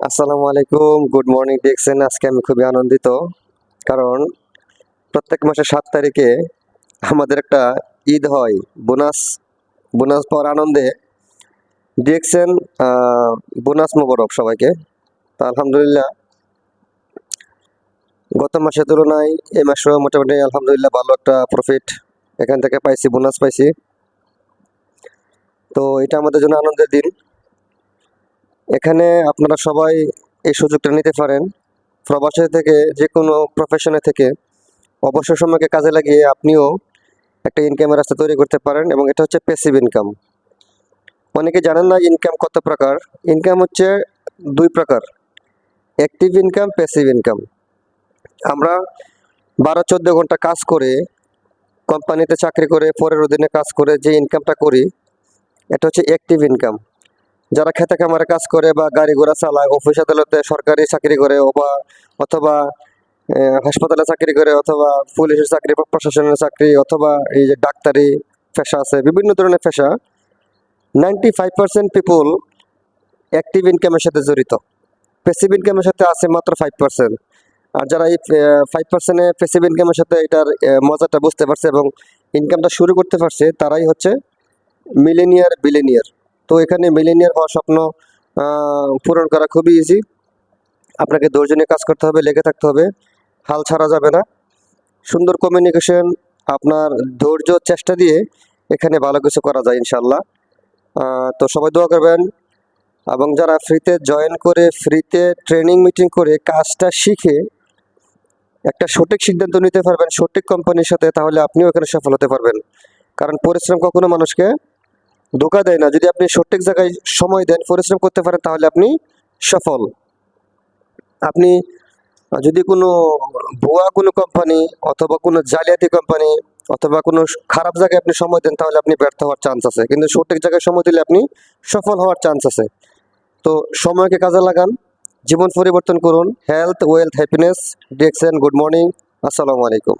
আসসালামু আলাইকুম, good morning. দেখছেন আজকে আমি খুবই আনন্দিত, কারণ প্রত্যেক মাসের 7 তারিখে আমাদের একটা ঈদ হয়। বোনাস বোনাস পাওয়ার আনন্দে দেখছেন। বোনাস মোবারক সবাইকে। তা আলহামদুলিল্লাহ, গত মাসের তুলনায় এই মাসেও মোটামুটি আলহামদুলিল্লাহ ভালো একটা প্রফিট এখান থেকে পাইছি, বোনাস পাইছি। তো এটা আমাদের জন্য আনন্দের দিন। এখানে আপনারা সবাই এই সুযোগটা নিতে পারেন। প্রবাসী থেকে যে কোনো প্রফেশনে থেকে অবসর সময়কে কাজে লাগিয়ে আপনিও একটা ইনকামের রাস্তা তৈরি করতে পারেন, এবং এটা হচ্ছে প্যাসিভ ইনকাম। অনেকে জানেন না ইনকাম কত প্রকার। ইনকাম হচ্ছে দুই প্রকার: অ্যাক্টিভ ইনকাম, প্যাসিভ ইনকাম। আমরা 12-14 ঘন্টা কাজ করে, কোম্পানিতে চাকরি করে, পরের অধীনে কাজ করে যে ইনকামটা করি, এটা হচ্ছে অ্যাক্টিভ ইনকাম। যারা খেতে খামারে কাজ করে বা গাড়ি ঘোড়া চালায়, অফিস আদালতে সরকারি চাকরি করে, অথবা হাসপাতালে চাকরি করে, অথবা পুলিশের চাকরি, প্রশাসনের চাকরি, অথবা এই যে ডাক্তারি পেশা আছে, বিভিন্ন ধরনের পেশা। 95% পিপুল অ্যাক্টিভ ইনকামের সাথে জড়িত। প্যাসিভ ইনকামের সাথে আছে মাত্র 5%। আর যারা এই 5%-এ প্যাসিভ ইনকামের সাথে এটার মজাটা বুঝতে পারছে এবং ইনকামটা শুরু করতে পারছে, তারাই হচ্ছে মিলেনিয়ার, বিলেনিয়ার। তো এখানে মিলেনিয়ার হওয়ার স্বপ্ন পূরণ করা খুবই ইজি। আপনাকে ধৈর্য নিয়ে কাজ করতে হবে, লেগে থাকতে হবে, হাল ছাড়া যাবে না। সুন্দর কমিউনিকেশন, আপনার ধৈর্য, চেষ্টা দিয়ে এখানে ভালো কিছু করা যায় ইনশাল্লাহ। তো সবাই দোয়া করবেন, এবং যারা ফ্রিতে জয়েন করে, ফ্রিতে ট্রেনিং মিটিং করে কাজটা শিখে একটা সঠিক সিদ্ধান্ত নিতে পারবেন সঠিক কোম্পানির সাথে, তাহলে আপনিও এখানে সফল হতে পারবেন। কারণ পরিশ্রম কখনো মানুষকে ধোঁকা দেয় না। যদি আপনি সঠিক জায়গায় সময় দেন, পরিশ্রম করতে পারেন, তাহলে আপনি সফল। আপনি যদি কোনো ভুয়া কোনো কোম্পানি, অথবা কোনো জালিয়াতি কোম্পানি, অথবা কোনো খারাপ জায়গায় আপনি সময় দেন, তাহলে আপনি ব্যর্থ হওয়ার চান্স আছে। কিন্তু সঠিক জায়গায় সময় দিলে আপনি সফল হওয়ার চান্স আছে। তো সময়কে কাজে লাগান, জীবন পরিবর্তন করুন। Health, wealth, happiness. দেখছেন গুড মর্নিং। আসসালামু আলাইকুম।